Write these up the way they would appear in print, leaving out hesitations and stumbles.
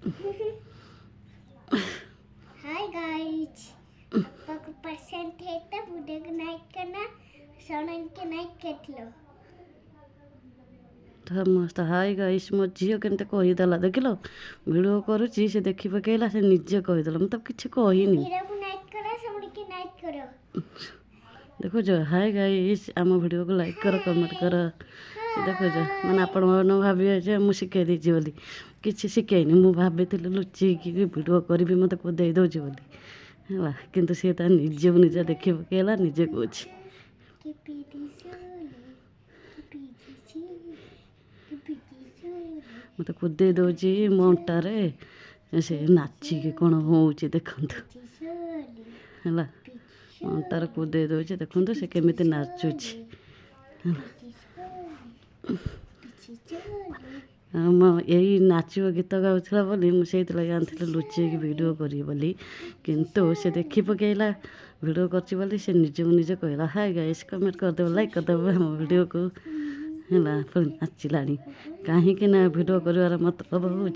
Hi guys, पापा percent है तब वीडियो को लाइक करना, सोनन के लाइक कर लो। मस्त हाय गाइस मो झील केमती कहीदेला देख लो भिडियो करुच्ची से देखी पकेला से निजे कहीदेला मैं तो किसी कहनी वीडियो को लाइक करो, सोनन के लाइक करो। देखो जो हाय गाइस आम वीडियो को लाइक कर कमेंट कर देखो जो मैंने आपण मैंने भावे मुझे शिखे देती बोली किसी शिखेनी मुझे भाभी लुचिकी भिडियो करी मत को दे दौची बोली है किंतु सी निजे निजे देखी पकेला निजे कौच मत कुदे दौची मो अंटारे से नाचिकी कौन हो देखु है अंटार कुदे दौचे देखु से केमी नाचुची यही नाचो गीत गाँला बोली मुझे आनी लुचेक भिडियो करी बोली किंतु से देखी पकेला भिडियो करची बोली से निजे निजे कहला हाय गाइस कमेंट करदेव लाइक करदेव आम भिडियो को है पुणी नाचिला कहीं भिडियो कर मतलब हूँ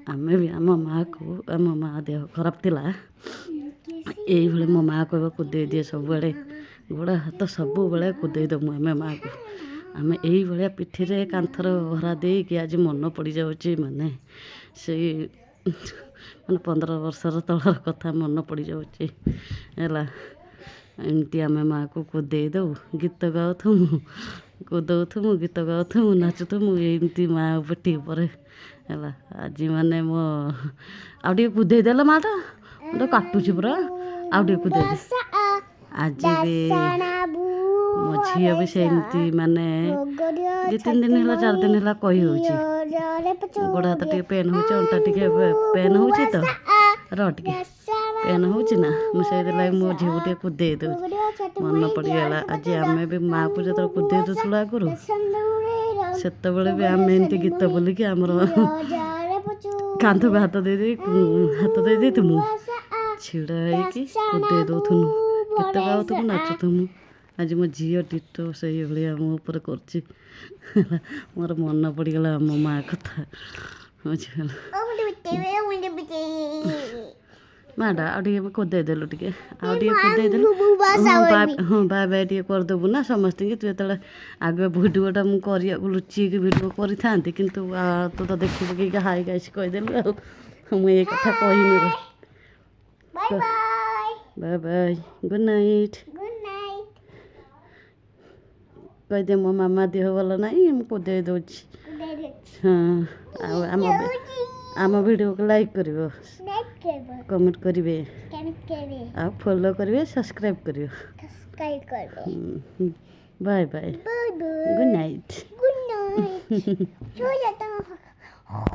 आम भी आम माँ को आम माँ देह खराब थिला ये मो माँ कह कुदे दिए सब गोड़ हाथ सब बड़े कुदे दमु आम माँ को आम यही पिठी रे कांथर भरा दे कि आज मन पड़ जाऊँ माने से मैंने 15 वर्षर तलर कथा मन पड़ जाऊँ है एमती आम माँ को कुदे दो गीत गाऊथमु कुदौथमु गीत गाऊथमु नाचुथमु एमती माँ पिठी पर है आज माने मो आउ कुदे देल माटा तो काटुची पूरा आउ कुदे आज भी मो झी भी सेमती माने 2-3 दिन है 4 दिन है कही हो गोड़ हाथ टे पेन हो अंटा टे पेन हो तो रे पेन होना मुझे मो झील टे कुदे दे मन पड़गला आज आम भी माँ को जो कुदे दूसलु आगुरी से भी आम एमती गीत बोलिकी आमर कांध को हाथ दे देमु छिड़ा होदे दौथुनु गीत गाऊथुमु नाचुथुमु आज मो झील टीटो से भाया मो ऊपर कर मोर मन पड़गला मो माँ कथा माडा आउ कुदे देलु टे आउ कुदे देलु हाँ बाय बाय टे करदेबू ना समस्त तू जो आगे भिडियोटा मुझे लुचिक भिडियो करी था किंतु तू तो देखी पकई हाय गाइस कहीदेलु मुझे कथा कहनी बाय बाय गुड नाइट कहीदे मो मामा देह भल ना कुदे दौची हाँ आम वीडियो को लाइक कर कमेंट करेंगे आ फॉलो करेंगे सब्सक्राइब करेंगे बाय बाय गुड नाइट